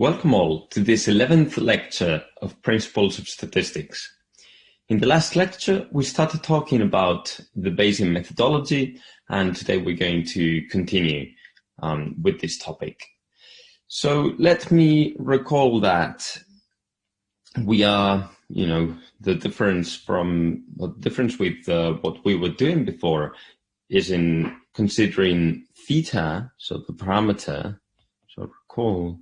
Welcome all to this 11th lecture of Principles of Statistics. In the last lecture, we started talking about the Bayesian methodology, and today we're going to continue with this topic. So let me recall that we are, the difference with what we were doing before is in considering theta, so the parameter, so recall,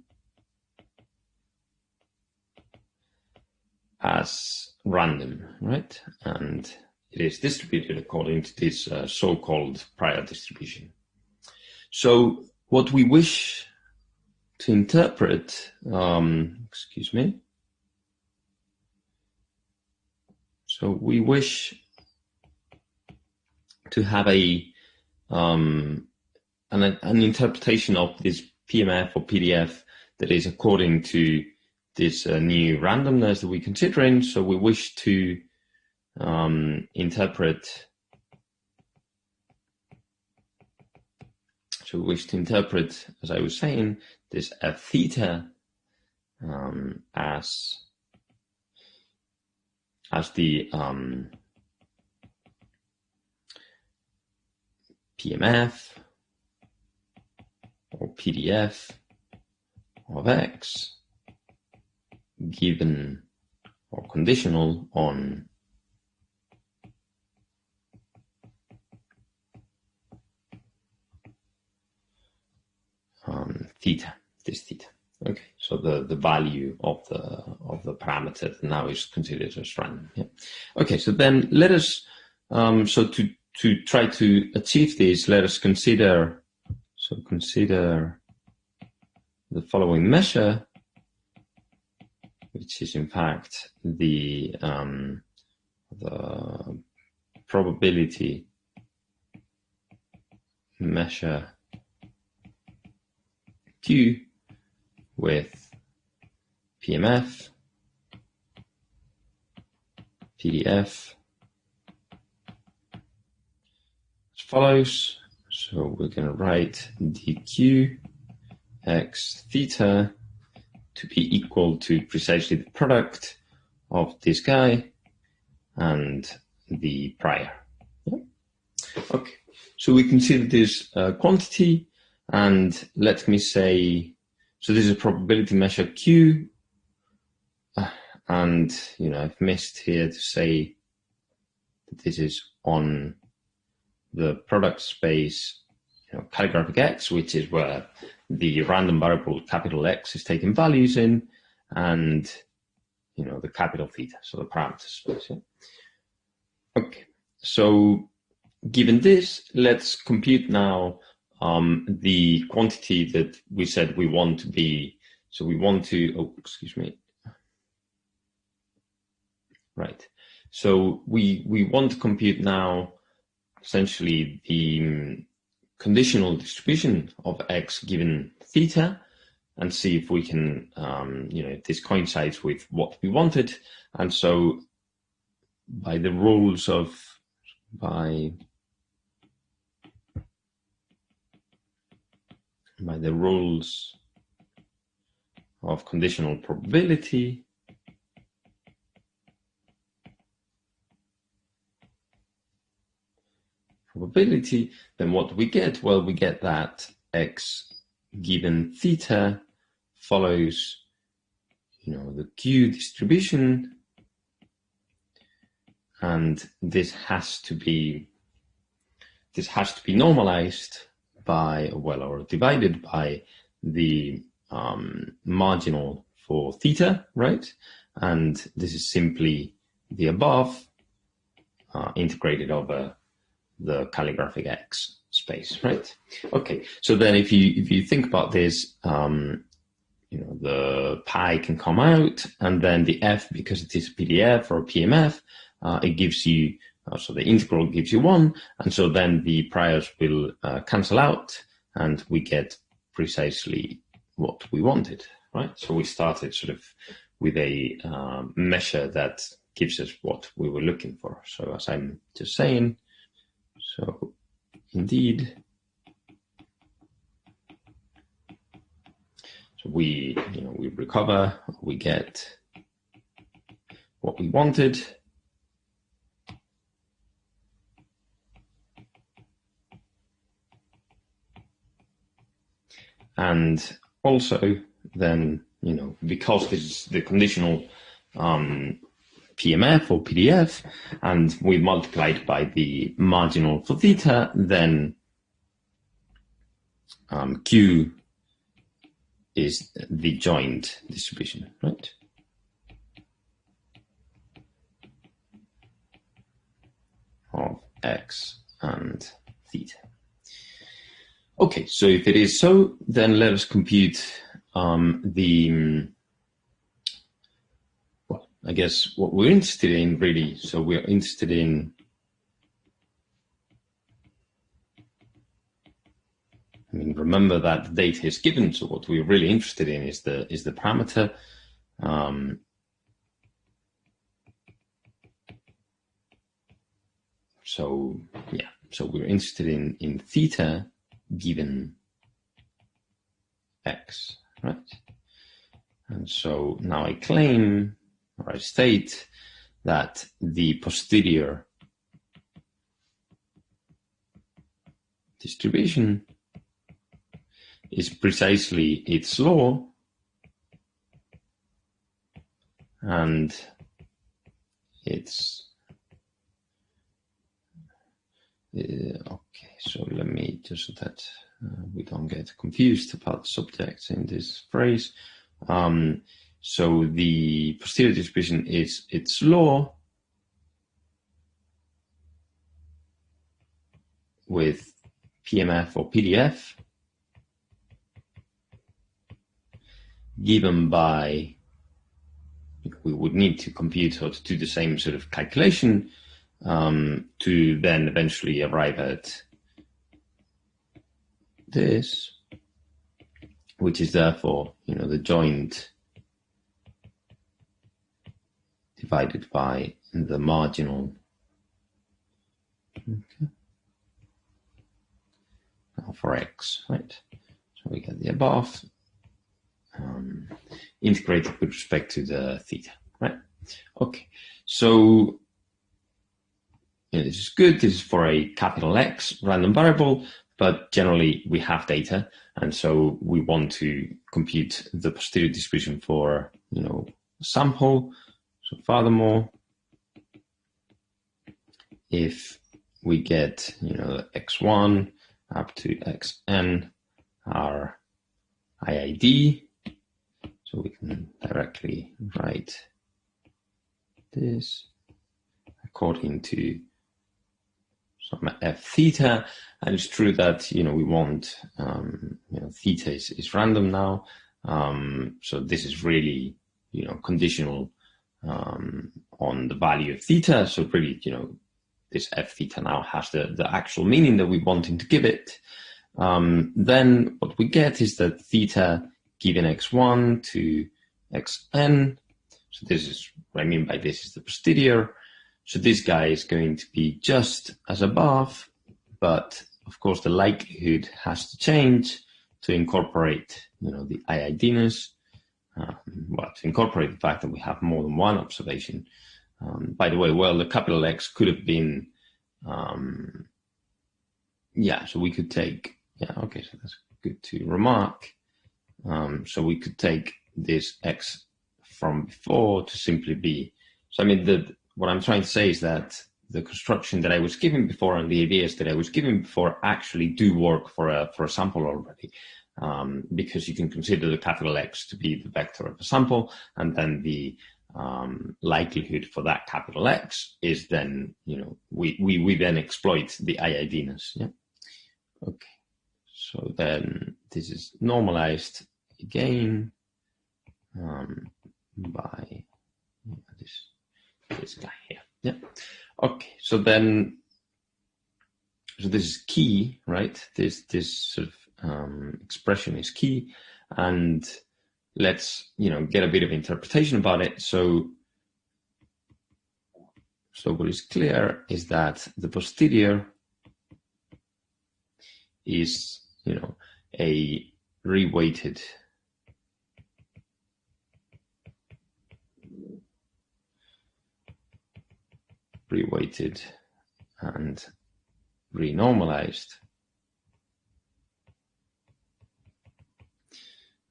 as random, right? And it is distributed according to this so-called prior distribution. So what we wish to interpret, So we wish to have an interpretation of this PMF or PDF that is according to this new randomness that we're considering. So we wish to interpret. As I was saying, this F theta as the PMF or PDF of X given or conditional on theta, this theta. Okay, so the value of the parameter that now is considered as random. Yeah. Okay, so then let us to try to achieve this, let us consider the following measure, which is in fact the probability measure Q with PMF, PDF as follows. So we're going to write dq x theta to be equal to precisely the product of this guy and the prior. Yeah. Okay, so we consider this quantity, and let me say, so this is a probability measure Q, and I've missed here to say that this is on the product space, calligraphic X, which is where the random variable capital X is taking values in, and the capital theta, so the parameter space. Yeah? Okay, so given this, let's compute now the quantity that we said we want to be. So we want to, right. So we want to compute now essentially the conditional distribution of X given theta, and see if we can, if this coincides with what we wanted. And so by the rules of conditional probability, then what do we get? Well, we get that X given theta follows, the Q distribution, and this has to be normalized by, or divided by the marginal for theta, right? And this is simply the above integrated over the calligraphic X space, right? Okay, so then if you think about this, the pi can come out, and then the F, because it is a PDF or a PMF, it gives you, so the integral gives you 1, and so then the priors will cancel out, and we get precisely what we wanted, right? So we started sort of with a measure that gives us what we were looking for. So as I'm just saying, so indeed, So we recover, we get what we wanted. And also then, because this is the conditional PMF or PDF, and we multiplied by the marginal for theta, then Q is the joint distribution, right? Of X and theta. Okay, so if it is so, then let us compute I guess what we're interested in really, so we're interested in remember that the data is given, so what we're really interested in is the parameter. So we're interested in theta given X, right? And so now I claim, or I state, that the posterior distribution is precisely its law, and it's okay. So let me just, so that we don't get confused about subjects in this phrase. So the posterior distribution is its law with PMF or PDF given by, we would need to compute or to do the same sort of calculation to then eventually arrive at this, which is therefore, the joint divided by the marginal. Okay. Now for X, right? So we get the above integrated with respect to the theta, right? Okay, so this is good. This is for a capital X random variable, but generally we have data, and so we want to compute the posterior distribution for sample. So furthermore, if we get x1 up to xn are IID, so we can directly write this according to some f theta, and it's true that we want theta is random now, so this is really conditional on the value of theta. So really this f theta now has the actual meaning that we wanting to give it. Then what we get is that theta given x1 to xn, so this is what I mean by this is the posterior. So this guy is going to be just as above, but of course the likelihood has to change to incorporate, the IIDness, to incorporate the fact that we have more than one observation. By the way, the capital X could have been, so we could take, okay, so that's good to remark. So we could take this X from before to simply be, so I mean, what I'm trying to say is that the construction that I was giving before and the ideas that I was giving before actually do work for a sample already, because you can consider the capital X to be the vector of a sample, and then the likelihood for that capital X is then, we then exploit the IIDness. Yeah. Okay. So then this is normalized again by this guy here. Yeah. Okay. So then, so this is key, right? This sort of expression is key, and let's get a bit of interpretation about it. So what is clear is that the posterior is a reweighted reweighted and renormalized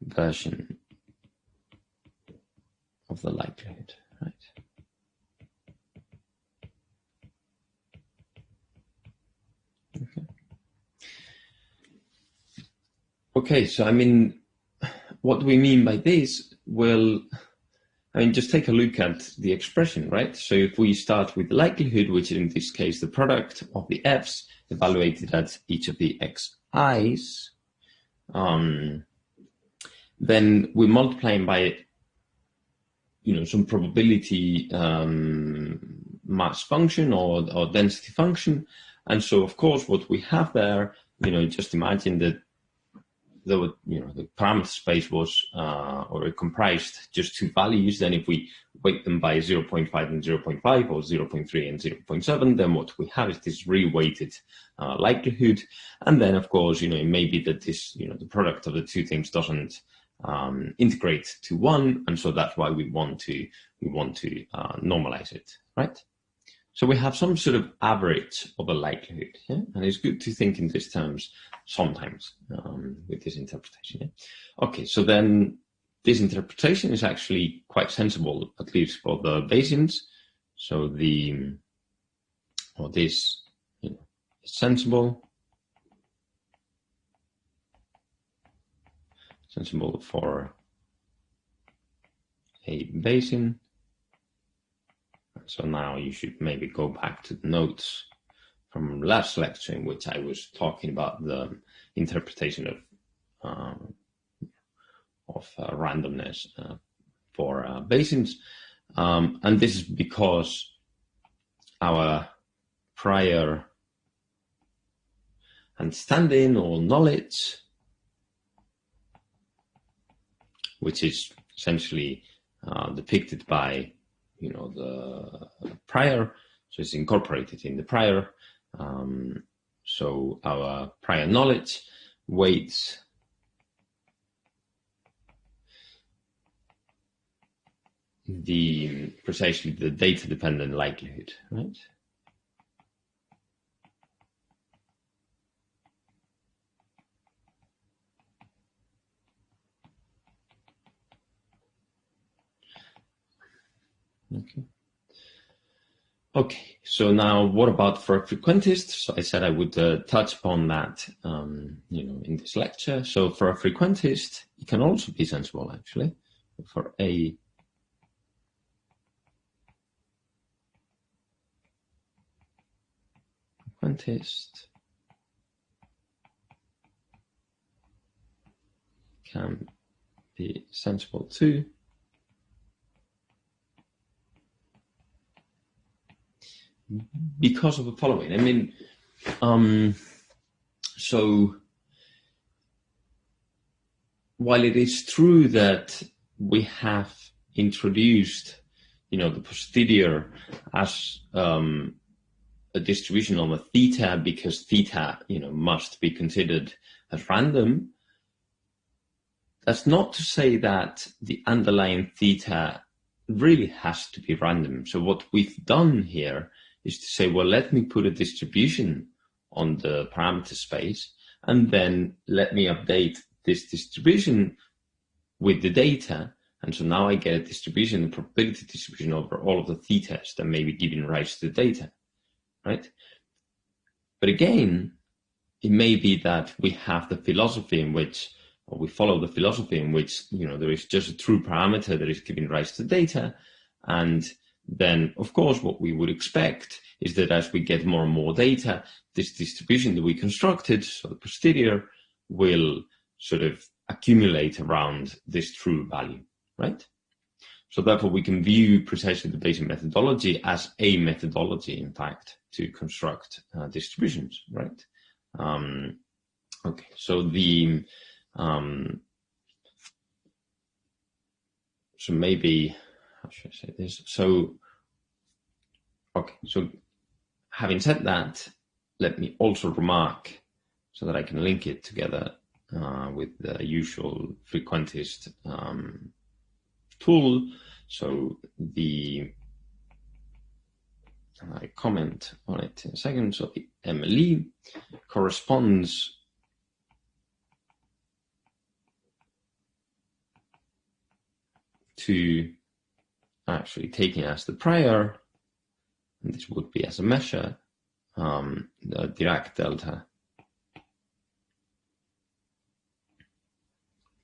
version of the likelihood, right? Okay, so I mean, what do we mean by this? Well, I mean, just take a look at the expression, right? So if we start with the likelihood, which is in this case the product of the f's evaluated at each of the xi's, then we're multiplying by, some probability mass function or density function. And so, of course, what we have there, just imagine that the parameter space was, or it comprised just two values. Then if we weight them by 0.5 and 0.5 or 0.3 and 0.7, then what we have is this reweighted likelihood. And then, of course, it may be that this, the product of the two things doesn't integrate to one. And so that's why we want to normalize it, right? So we have some sort of average of a likelihood, yeah? And it's good to think in these terms sometimes with this interpretation. Yeah? Okay, so then this interpretation is actually quite sensible, at least for the Bayesians. So this is sensible for a Bayesian. So now you should maybe go back to the notes from last lecture in which I was talking about the interpretation of randomness for Bayesians. And this is because our prior understanding or knowledge, which is essentially depicted by the prior, so it's incorporated in the prior. So our prior knowledge weights precisely the data-dependent likelihood, right? Okay, so now what about for a frequentist? So I said I would touch upon that, in this lecture. So for a frequentist, it can also be sensible, actually. For a frequentist can be sensible too. Because of the following. I mean, so while it is true that we have introduced, the posterior as a distribution of a theta, because theta, must be considered as random, that's not to say that the underlying theta really has to be random. So what we've done here is to say, well, let me put a distribution on the parameter space, and then let me update this distribution with the data. And so now I get a distribution, a probability distribution over all of the thetas that may be giving rise to the data, right? But again, it may be that we have the philosophy in which, or we follow the philosophy in which, there is just a true parameter that is giving rise to data. And then, of course, what we would expect is that as we get more and more data, this distribution that we constructed, so the posterior, will sort of accumulate around this true value, right? So therefore, we can view precisely the Bayesian methodology as a methodology, in fact, to construct distributions, right? Okay, so so maybe, how should I say this? So, okay, so having said that, let me also remark, so that I can link it together with the usual frequentist tool. So I comment on it in a second. So the MLE corresponds to actually taking as the prior, and this would be as a measure, the Dirac delta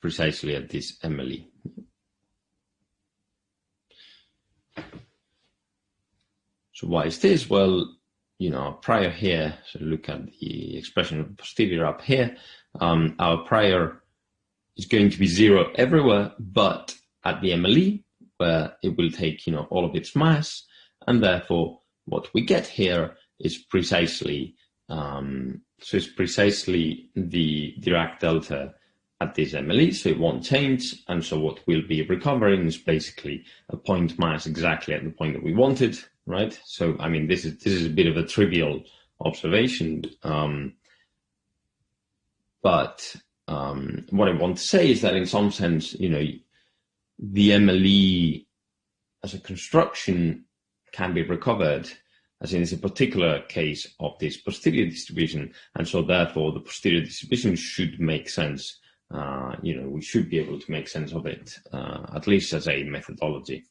precisely at this MLE. So why is this? Well, prior here, so look at the expression of posterior up here, our prior is going to be 0 everywhere, but at the MLE, where it will take, all of its mass, and therefore what we get here is precisely, it's precisely the Dirac delta at this MLE, so it won't change, and so what we'll be recovering is basically a point mass exactly at the point that we wanted, right? So, I mean, this is a bit of a trivial observation, but what I want to say is that in some sense, the MLE as a construction can be recovered, as in it's a particular case of this posterior distribution, and so therefore the posterior distribution should make sense. We should be able to make sense of it, at least as a methodology,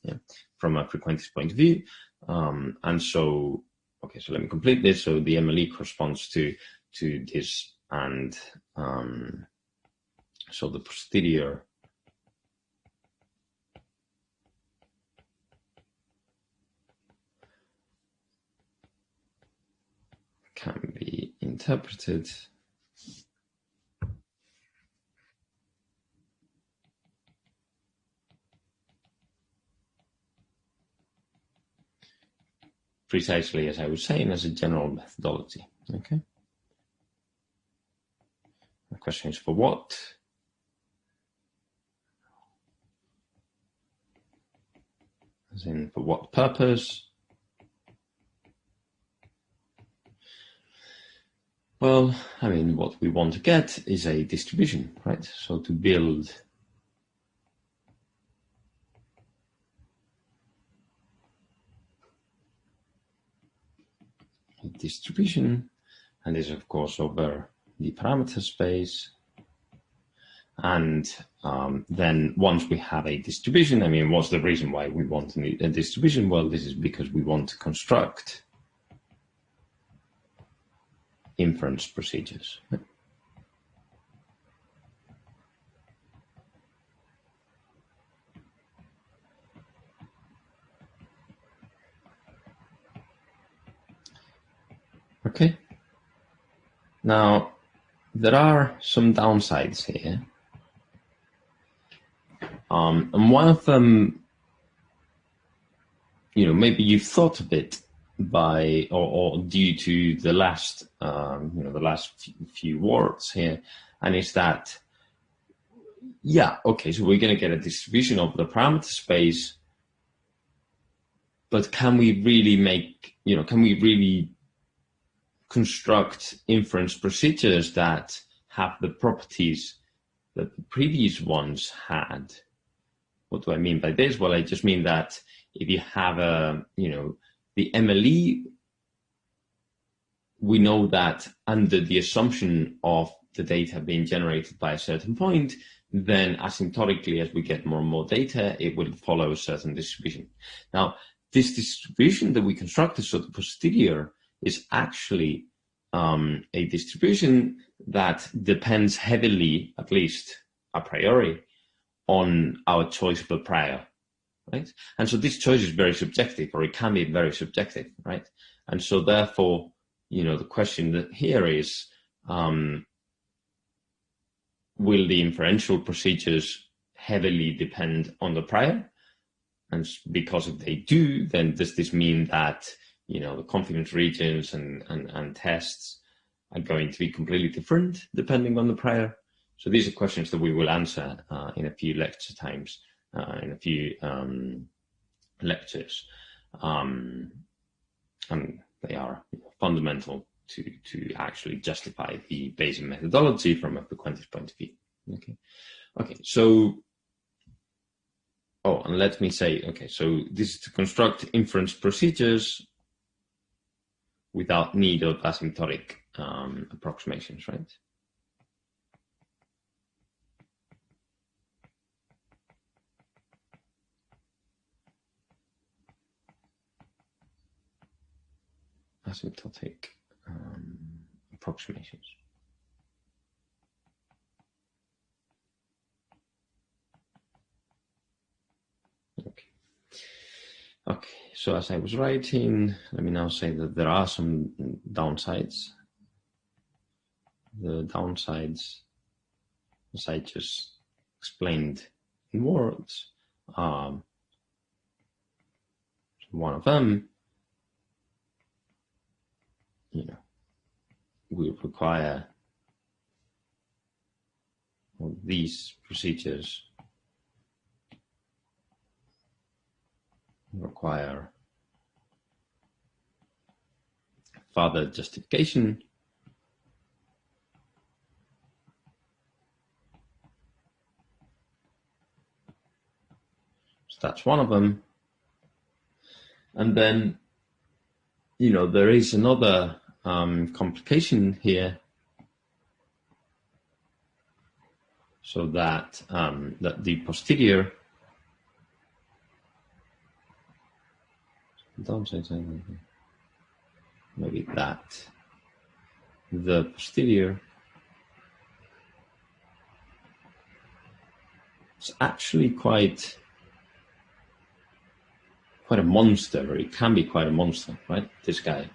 from a frequentist point of view. And so, okay, so let me complete this. So the MLE corresponds to this, and so the posterior can be interpreted precisely as I was saying, as a general methodology. Okay. The question is for what? As in, for what purpose? Well, I mean, what we want to get is a distribution, right? So to build a distribution, and this, of course, over the parameter space. And then once we have a distribution, I mean, what's the reason why we want a distribution? Well, this is because we want to construct inference procedures. Okay. Now, there are some downsides here. And one of them, maybe you've thought of it by, or due to the last, the last few words here, and it's that, okay, so we're going to get a distribution of the parameter space, but can we really construct inference procedures that have the properties that the previous ones had? What do I mean by this? Well, I just mean that if you have the MLE, we know that under the assumption of the data being generated by a certain point, then asymptotically, as we get more and more data, it will follow a certain distribution. Now, this distribution that we constructed, so the posterior, is actually a distribution that depends heavily, at least a priori, on our choice of a prior, right? And so this choice is very subjective, or it can be very subjective, right? And so therefore, the question that here is, will the inferential procedures heavily depend on the prior? And because if they do, then does this mean that, the confidence regions and tests are going to be completely different depending on the prior? So these are questions that we will answer in a few lecture times, in a few lectures. And they are fundamental to actually justify the Bayesian methodology from a frequentist point of view. Okay, so, and let me say, okay, so this is to construct inference procedures without need of asymptotic approximations, right? Asymptotic approximations. Okay, so as I was writing, let me now say that there are some downsides. The downsides, as I just explained in words, one of them, will require, well, these procedures require further justification. So that's one of them. And then, there is another complication here. So that, that the posterior, don't say anything. Maybe that the posterior is actually quite a monster. It can be quite a monster, right? This guy,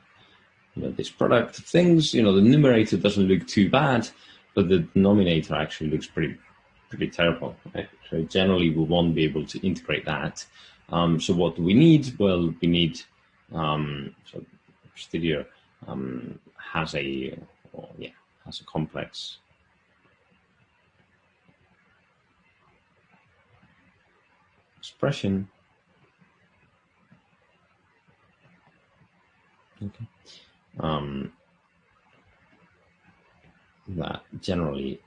this product of things, the numerator doesn't look too bad, but the denominator actually looks pretty terrible, right? So generally we won't be able to integrate that. So what do we need? Well, we need, so posterior has a complex expression. Okay. That generally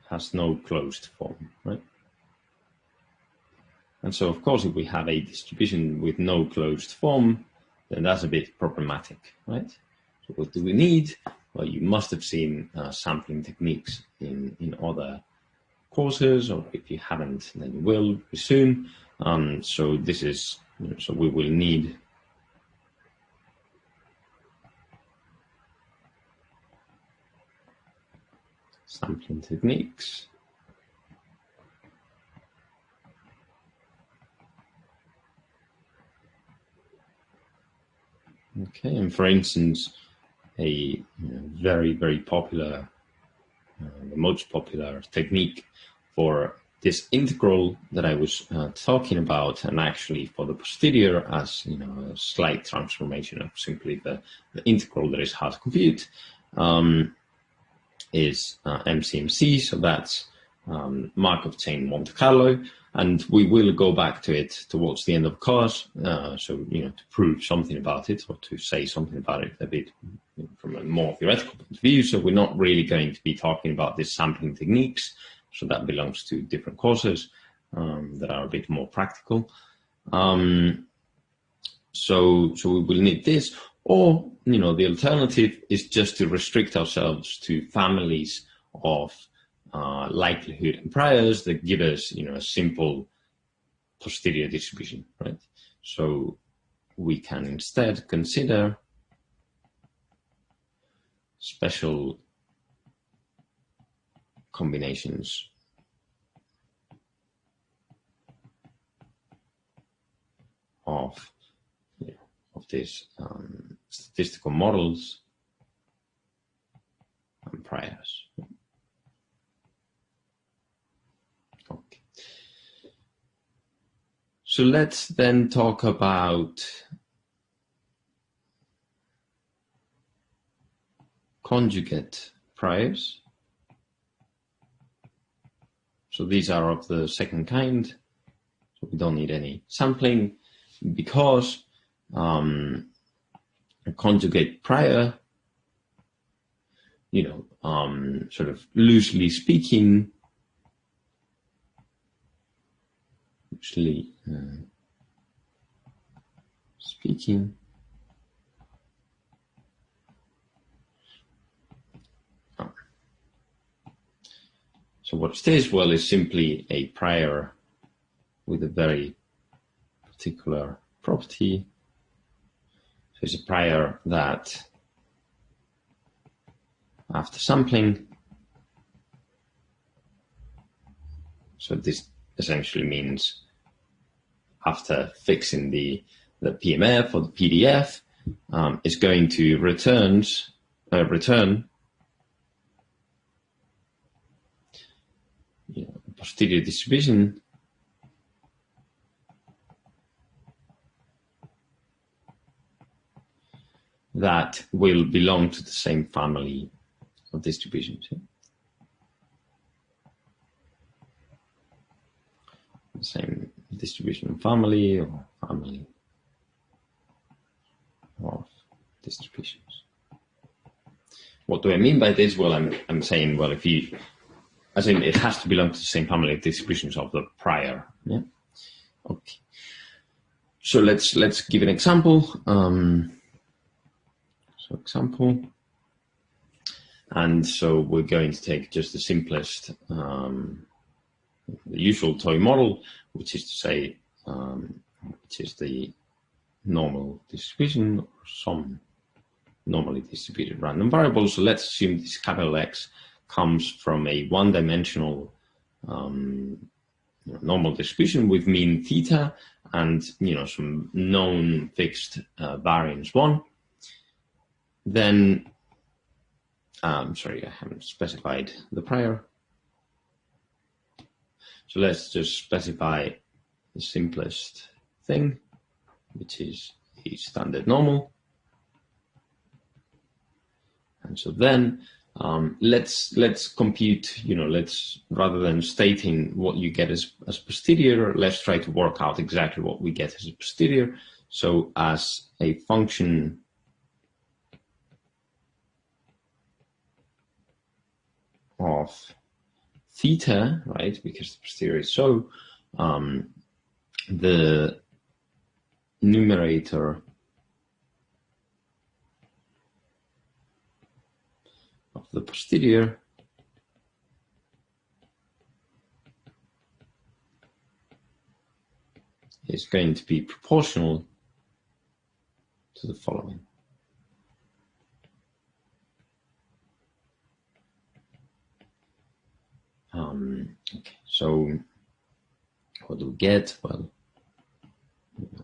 has no closed form, right? And so, of course, if we have a distribution with no closed form, then that's a bit problematic, right? So what do we need? Well, you must have seen sampling techniques in other courses, or if you haven't, then you will soon. So this is, so we will need sampling techniques. Okay, and for instance, a very, very popular, the most popular technique for this integral that I was talking about, and actually for the posterior as a slight transformation of simply the integral that is hard to compute, is MCMC. So that's Markov chain Monte Carlo, and we will go back to it towards the end of the course. So to prove something about it, or to say something about it a bit from a more theoretical point of view. So we're not really going to be talking about these sampling techniques. So that belongs to different courses that are a bit more practical. So we will need this, or the alternative is just to restrict ourselves to families of likelihood and priors that give us a simple posterior distribution, right? So we can instead consider special combinations of these statistical models and priors. Okay. So let's then talk about conjugate priors. So these are of the second kind, so we don't need any sampling, because a conjugate prior, sort of loosely speaking, speaking. So what is this? Well, it's simply a prior with a very particular property. So it's a prior that after sampling, so this essentially means after fixing the PMF or the PDF, is going to return posterior distribution that will belong to the same family of distributions. The same distribution family or family of distributions. What do I mean by this? Well, I'm saying, well, if you, as in it has to belong to the same family of distributions of the prior. Yeah. Okay. So let's give an example. So example, and so we're going to take just the simplest, the usual toy model, which is to say, which is the normal distribution or some normally distributed random variable. So let's assume this capital X comes from a one-dimensional normal distribution with mean theta and some known fixed variance 1. Then, sorry, I haven't specified the prior. So let's just specify the simplest thing, which is a standard normal. And so then let's compute, let's, rather than stating what you get as posterior, let's try to work out exactly what we get as a posterior. So as a function of theta, right, because the posterior is so, the numerator of the posterior is going to be proportional to the following. Okay, so what do we get? Well,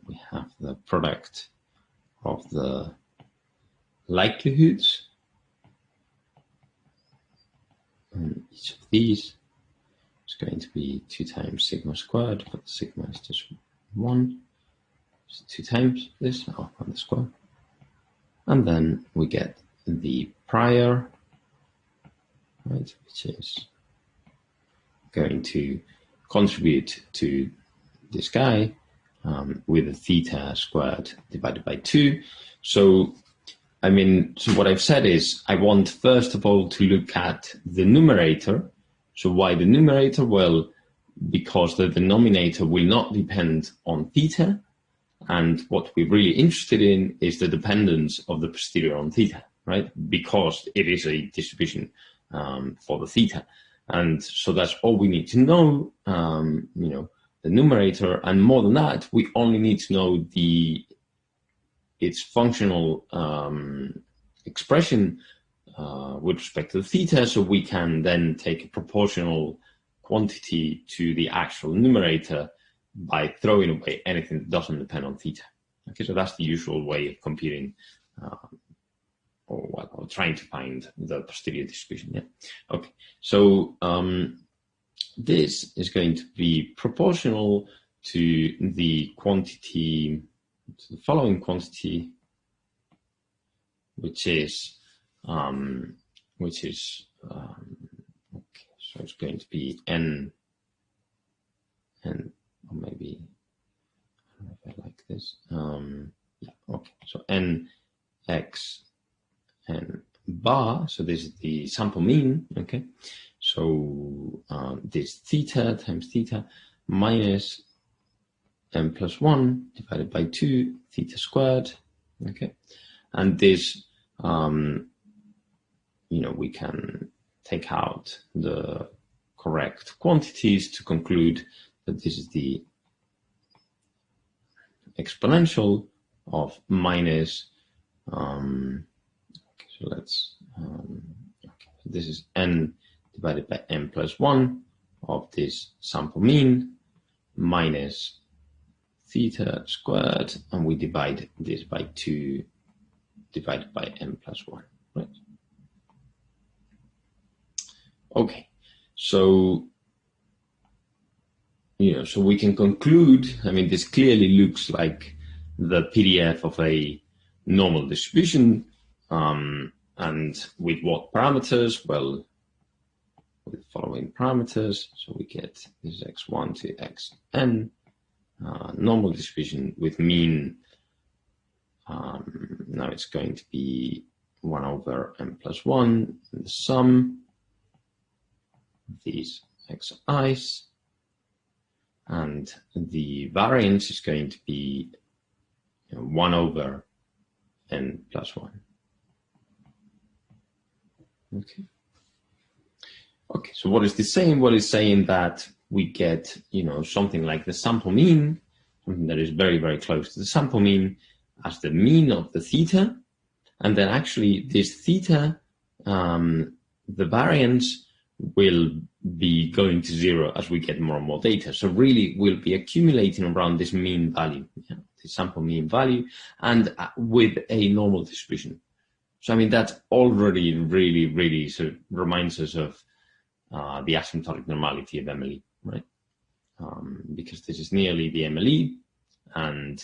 we have the product of the likelihoods, and each of these is going to be 2 times sigma squared, but sigma is just 1, so 2 times this, on the square. And then we get the prior, right, which is going to contribute to this guy with a theta squared divided by 2. So, so what I've said is I want first of all to look at the numerator. So why the numerator? Well, because the denominator will not depend on theta. And what we're really interested in is the dependence of the posterior on theta, right? Because it is a distribution for the theta. And so that's all we need to know, the numerator. And more than that, we only need to know its functional expression with respect to the theta. So we can then take a proportional quantity to the actual numerator by throwing away anything that doesn't depend on theta. Okay, so that's the usual way of computing or trying to find the posterior distribution. Yeah. Okay. So this is going to be proportional to the quantity, to the following quantity, which is okay. So it's going to be n, or maybe I don't know if I like this. Yeah. Okay. So n x and bar, so this is the sample mean, okay? So this theta times theta minus n plus 1 divided by 2 theta squared. Okay, and this, we can take out the correct quantities to conclude that this is the exponential of minus, so let's, this is n divided by n plus 1 of this sample mean minus theta squared, and we divide this by 2 divided by n plus 1, right? Okay, so so we can conclude, this clearly looks like the PDF of a normal distribution, and with what parameters? Well, with the following parameters. So we get this is x1 to xn, normal distribution with mean. Now it's going to be 1 over n plus 1, and the sum of these xi's, and the variance is going to be 1 over n plus 1. Okay, so what is this saying? Well, it's saying that we get, something like the sample mean, something that is very, very close to the sample mean as the mean of the theta. And then actually this theta, the variance will be going to 0 as we get more and more data. So really we'll be accumulating around this mean value, the sample mean value, and with a normal distribution. So that's already really, really sort of reminds us of the asymptotic normality of MLE, right? Because this is nearly the MLE, and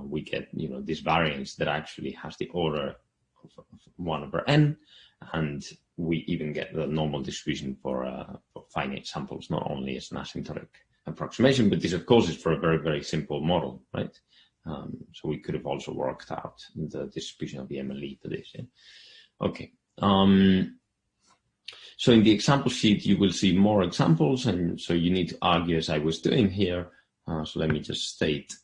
we get this variance that actually has the order of 1 over n, and we even get the normal distribution for finite samples, not only as an asymptotic approximation, but this of course is for a very, very simple model, right? So we could have also worked out the distribution of the MLE for this. Yeah? Okay. So in the example sheet, you will see more examples, and so you need to argue as I was doing here. So let me just state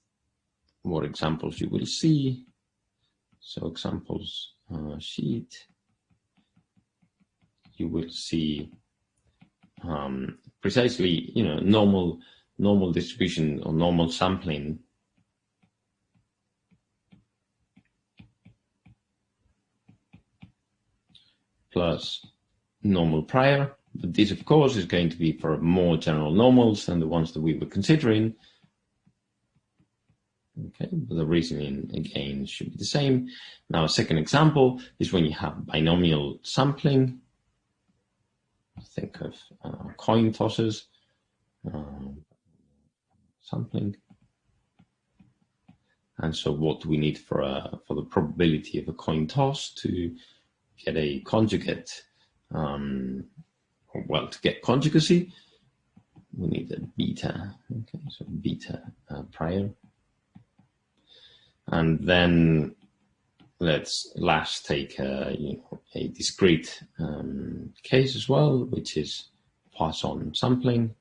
what examples you will see. So examples sheet, you will see precisely, normal distribution or normal sampling plus normal prior, but this of course is going to be for more general normals than the ones that we were considering. Okay, but the reasoning again should be the same. Now a second example is when you have binomial sampling. Think of coin tosses, sampling. And so what do we need for the probability of a coin toss to get a conjugate? Well, to get conjugacy, we need a beta. Okay, so beta prior. And then let's last take a discrete case as well, which is Poisson sampling,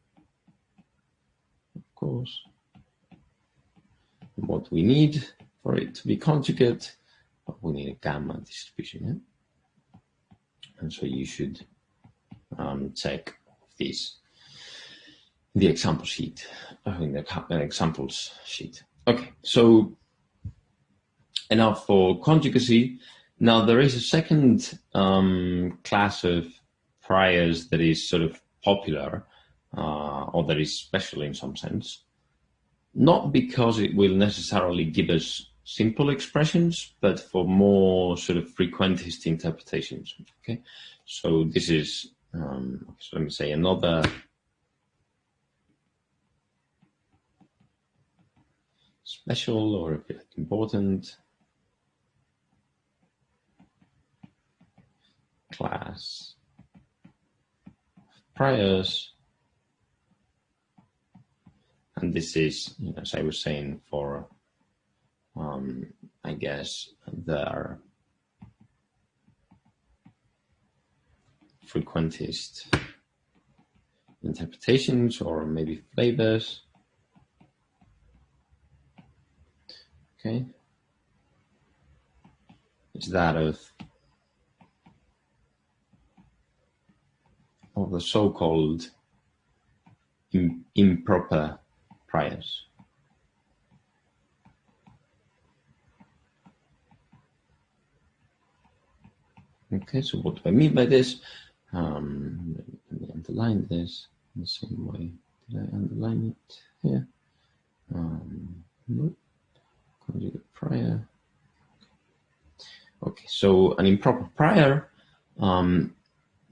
of course. And what we need for it to be conjugate, we need a gamma distribution. Yeah? And so you should check this in the example sheet, in the examples sheet. Okay, so enough for conjugacy. Now there is a second class of priors that is sort of popular, or that is special in some sense, not because it will necessarily give us simple expressions, but for more sort of frequentist interpretations. Okay, so this is, so let me say another special or a bit important class priors, and this is, as I was saying, for I guess their frequentist interpretations or maybe flavors. okay? It's that of the so-called improper priors. Okay, so what do I mean by this? Let me underline this in the same way. Did I underline it here? Nope. Conjugate prior. Okay, so an improper prior,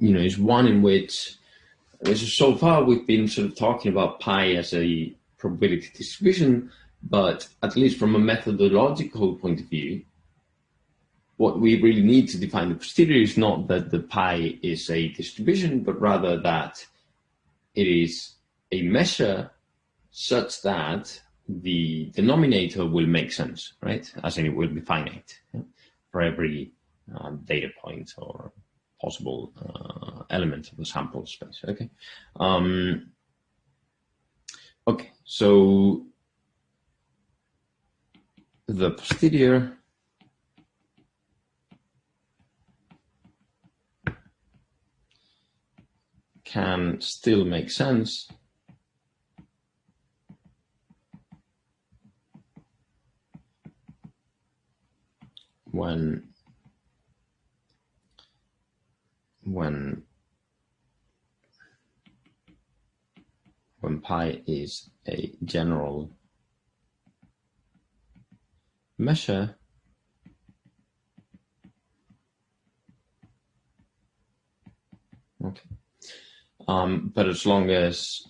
is one in which, so far we've been sort of talking about pi as a probability distribution, but at least from a methodological point of view, what we really need to define the posterior is not that the pi is a distribution, but rather that it is a measure such that the denominator will make sense, right? As in, it will be finite for every data point or possible element of the sample space. Okay. Okay. So the posterior can still make sense when pi is a general measure okay. But as long as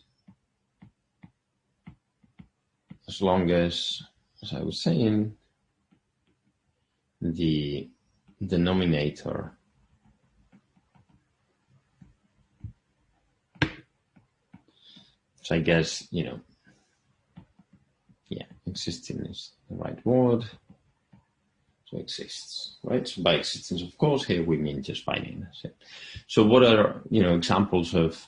I was saying, the denominator so I guess, existing is the right word. So exists, right? So by existence, of course, here we mean just finiteness. So what are, examples of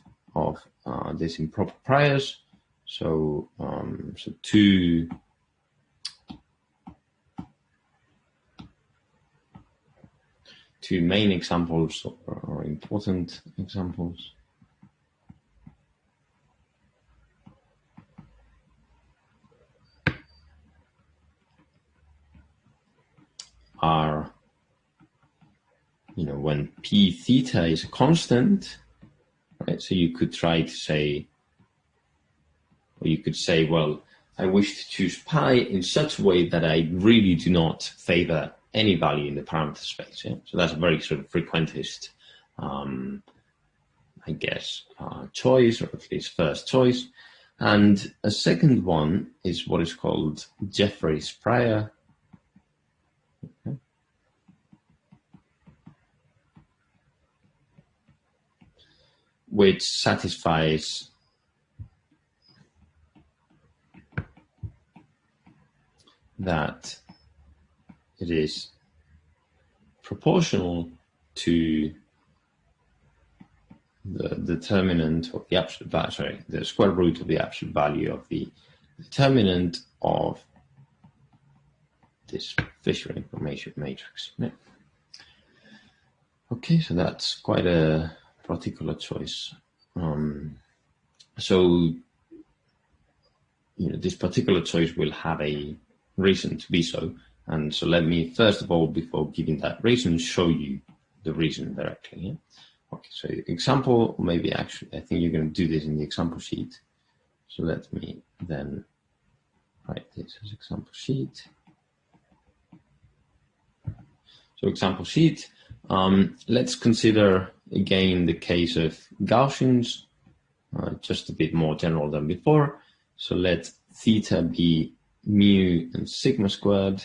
these improper priors? So, two main examples or important examples are, when p theta is a constant, right? So you could try to say, or you could say, well, I wish to choose pi in such a way that I really do not favor any value in the parameter space. Yeah? So that's a very sort of frequentist, I guess, choice, or at least first choice. And a second one is what is called Jeffreys prior. Okay. Which satisfies that it is proportional to the determinant of the absolute value, sorry, the square root of the absolute value of the determinant of this Fisher information matrix. Yeah. Okay, so that's quite a particular choice. So, this particular choice will have a reason to be so. And so let me, first of all, before giving that reason, show you the reason directly. Yeah? Okay, so example, maybe actually, I think you're going to do this in the example sheet. So let me then write this as example sheet. So example sheet, let's consider again the case of Gaussians, just a bit more general than before. So let theta be mu and sigma squared,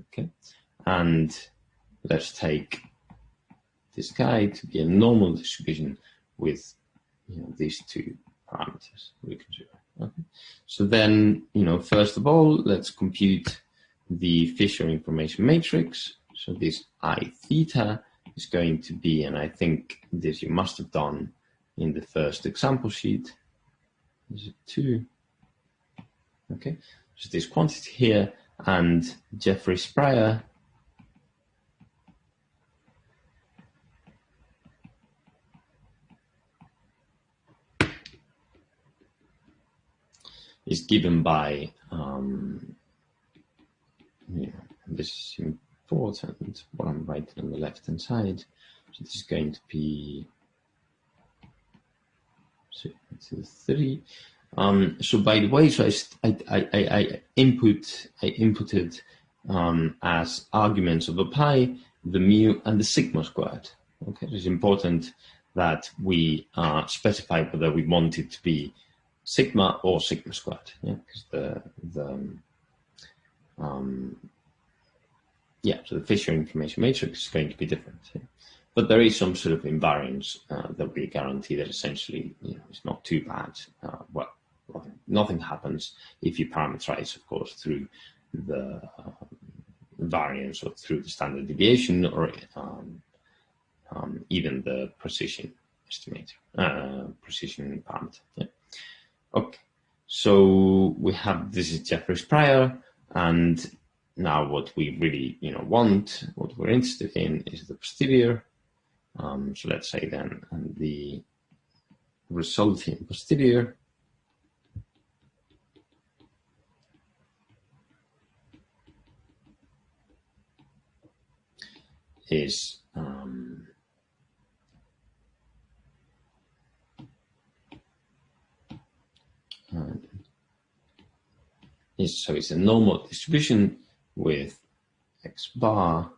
okay? And let's take this guy to be a normal distribution with these two parameters we consider. Okay? So then, first of all, let's compute the Fisher information matrix. So this I theta is going to be, and I think this you must have done in the first example sheet. Is it 2? Okay, so this quantity here, and Jeffreys prior is given by, this is important, what I'm writing on the left-hand side. So this is going to be 3. So by the way, so I inputted as arguments of a pi, the mu and the sigma squared. Okay, it's important that we specify whether we want it to be sigma or sigma squared, because so the Fisher information matrix is going to be different. But there is some sort of invariance that we guarantee that essentially, it's not too bad. Well, nothing happens if you parameterize, of course, through the variance or through the standard deviation or even the precision estimator, precision parameter. Okay, so we have, this is Jeffreys prior, and now what we really want, what we're interested in is the posterior. So let's say then the resulting posterior is it's a normal distribution with x bar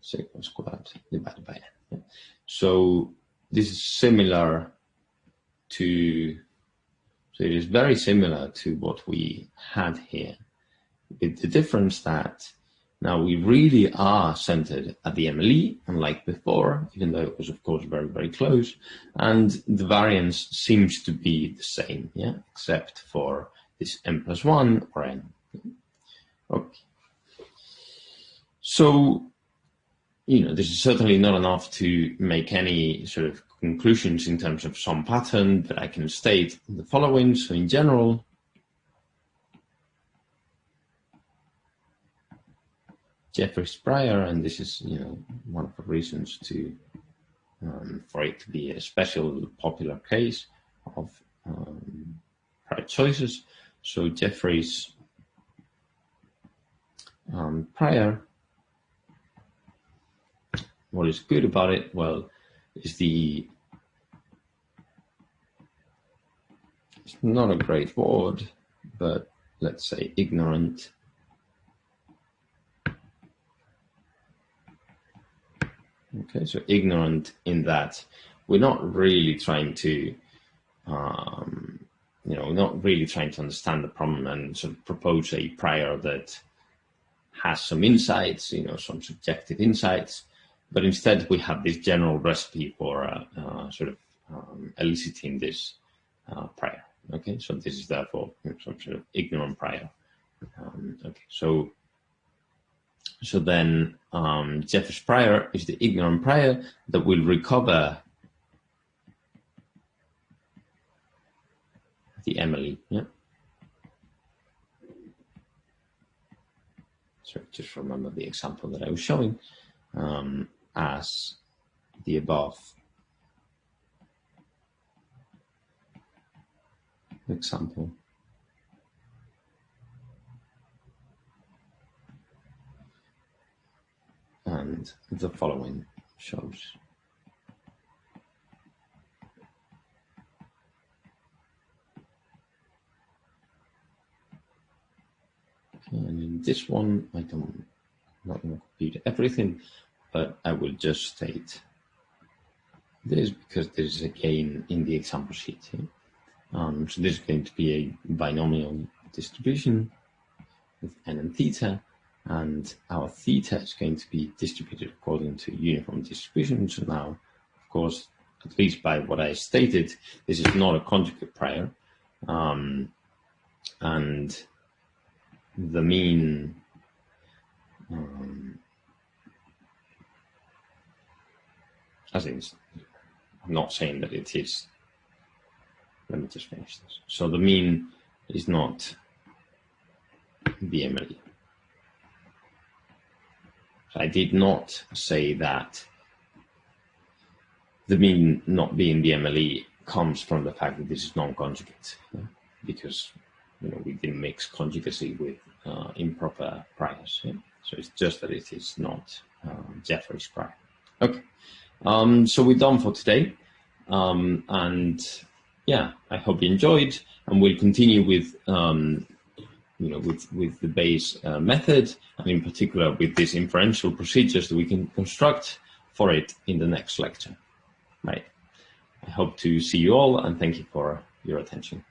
sigma squared divided by n. So this is similar to, so it is very similar to what we had here, with the difference that now we really are centered at the MLE, unlike before, even though it was, of course, very, very close. And the variance seems to be the same, except for this n+1 or n. Okay. So, this is certainly not enough to make any sort of conclusions in terms of some pattern, but I can state the following. So in general, Jeffreys prior, and this is one of the reasons to for it to be a special popular case of prior choices. So Jeffreys prior, what is good about it? Well, is it's not a great word, but let's say ignorant. Okay, so ignorant in that we're not really trying to, not really trying to understand the problem and sort of propose a prior that has some insights, some subjective insights, but instead we have this general recipe for sort of eliciting this prior. Okay, so this is therefore some sort of ignorant prior. Okay, so then Jeffreys prior is the ignorant prior that will recover the MLE. So just remember the example that I was showing as the above example. And the following shows. Okay, and in this one, I'm not going to repeat everything, but I will just state this because there is a gain in the example sheet. So this is going to be a binomial distribution with n and theta, and our theta is going to be distributed according to uniform distribution. So now, of course, at least by what I stated, this is not a conjugate prior, and the mean as in, I'm not saying that it is. Let me just finish this. So the mean is not the MLE. I did not say that the mean not being the MLE comes from the fact that this is non-conjugate, because we didn't mix conjugacy with improper priors. So it's just that it is not Jeffrey's prior. Okay, so we're done for today, and yeah, I hope you enjoyed, and we'll continue with with the Bayes method, and in particular with these inferential procedures that we can construct for it in the next lecture. Right. I hope to see you all, and thank you for your attention.